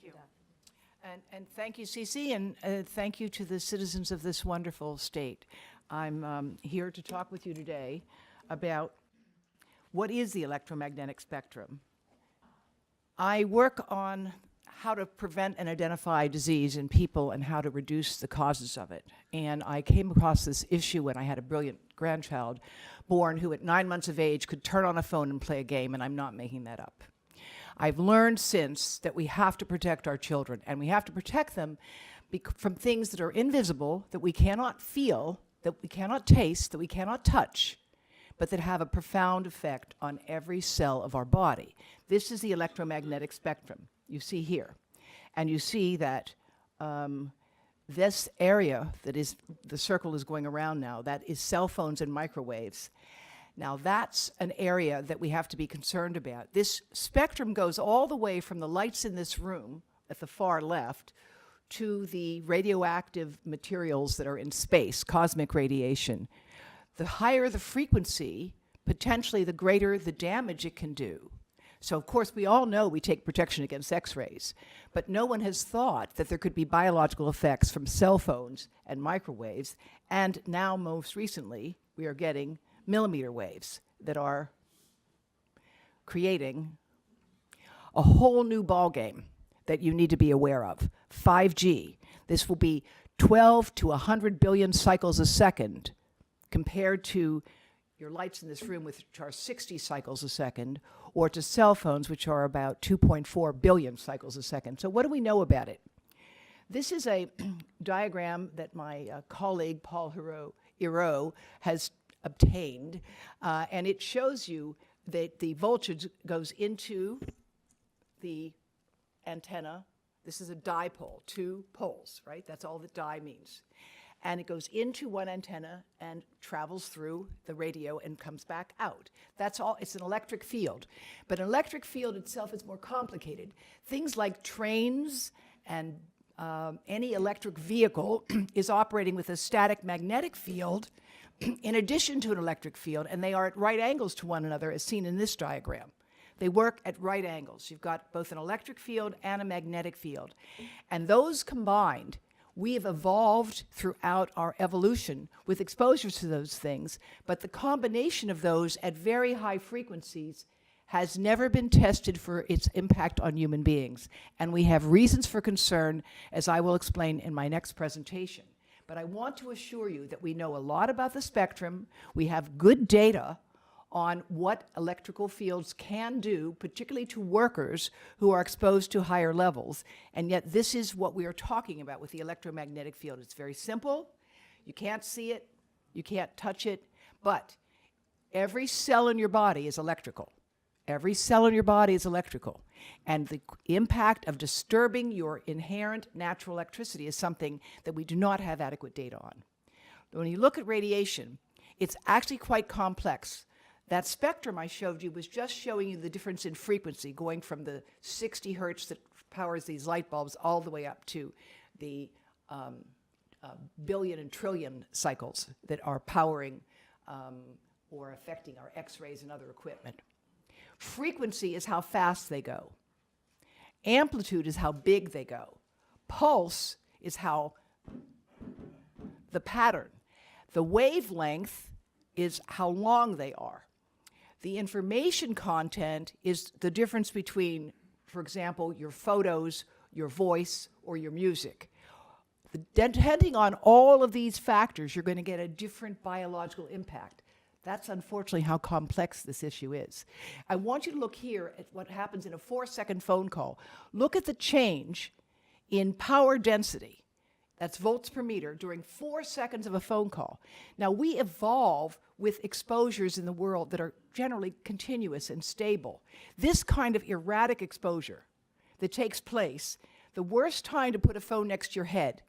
Thank you. And thank you, Cece, and thank you to the citizens of this wonderful state. I'm here to talk with you today about what is the electromagnetic spectrum. I work on how to prevent and identify disease in people and how to reduce the causes of it. And I came across this issue when I had a brilliant grandchild born who at 9 months of age could turn on a phone and play a game, and I'm not making that up. I've learned since that we have to protect our children, and we have to protect them from things that are invisible, that we cannot feel, that we cannot taste, that we cannot touch, but that have a profound effect on every cell of our body. This is the electromagnetic spectrum you see here. And you see that this area that is, the circle is going around now, that is cell phones and microwaves. Now that's an area that we have to be concerned about. This spectrum goes all the way from the lights in this room at the far left to the radioactive materials that are in space, cosmic radiation. The higher the frequency, potentially the greater the damage it can do. So of course we all know we take protection against X-rays, but no one has thought that there could be biological effects from cell phones and microwaves, and now most recently we are getting millimeter waves that are creating a whole new ballgame that you need to be aware of. 5G. This will be 12 to 100 billion cycles a second compared to your lights in this room, which are 60 cycles a second, or to cell phones, which are about 2.4 billion cycles a second. So what do we know about it? This is a diagram that my colleague, Paul Hiro, has obtained, and it shows you that the voltage goes into the antenna. This is a dipole, 2 poles, right? That's all that di means. And it goes into one antenna and travels through the radio and comes back out. That's all. It's an electric field. But an electric field itself is more complicated. Things like trains and any electric vehicle is operating with a static magnetic field in addition to an electric field, and they are at right angles to one another, as seen in this diagram. They work at right angles. You've got both an electric field and a magnetic field. And those combined, we have evolved throughout our evolution with exposures to those things, but the combination of those at very high frequencies has never been tested for its impact on human beings. And we have reasons for concern, as I will explain in my next presentation. But I want to assure you that we know a lot about the spectrum. We have good data on what electrical fields can do, particularly to workers who are exposed to higher levels. And yet this is what we are talking about with the electromagnetic field. It's very simple. You can't see it. You can't touch it. But every cell in your body is electrical. Every cell in your body is electrical. And the impact of disturbing your inherent natural electricity is something that we do not have adequate data on. When you look at radiation, it's actually quite complex. That spectrum I showed you was just showing you the difference in frequency, going from the 60 hertz that powers these light bulbs all the way up to the billion and trillion cycles that are powering or affecting our X-rays and other equipment. Frequency is how fast they go. Amplitude is how big they go. Pulse is how the pattern. The wavelength is how long they are. The information content is the difference between, for example, your photos, your voice, or your music. Depending on all of these factors, you're going to get a different biological impact. That's unfortunately how complex this issue is. I want you to look here at what happens in a 4-second phone call. Look at the change in power density. That's volts per meter during 4 seconds of a phone call. Now, we evolve with exposures in the world that are generally continuous and stable. This kind of erratic exposure that takes place, the worst time to put a phone next to your head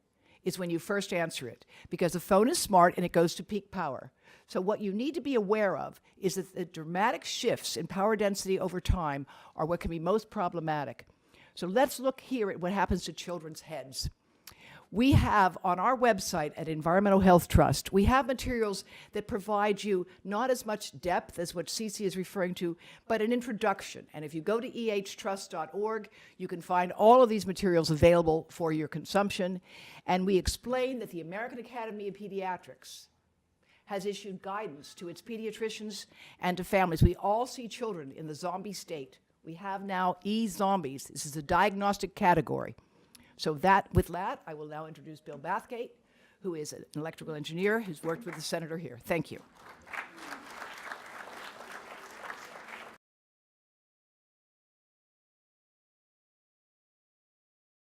is when you first answer it, because the phone is smart and it goes to peak power. So what you need to be aware of is that the dramatic shifts in power density over time are what can be most problematic. So let's look here at what happens to children's heads. We have on our website at Environmental Health Trust, we have materials that provide you not as much depth as what Cece is referring to, but an introduction. And if you go to ehtrust.org, you can find all of these materials available for your consumption. And we explain that the American Academy of Pediatrics has issued guidance to its pediatricians and to families. We all see children in the zombie state. We have now e-zombies. This is a diagnostic category. So with that, I will now introduce Bill Bathgate, who is an electrical engineer who's worked with the senator here. Thank you.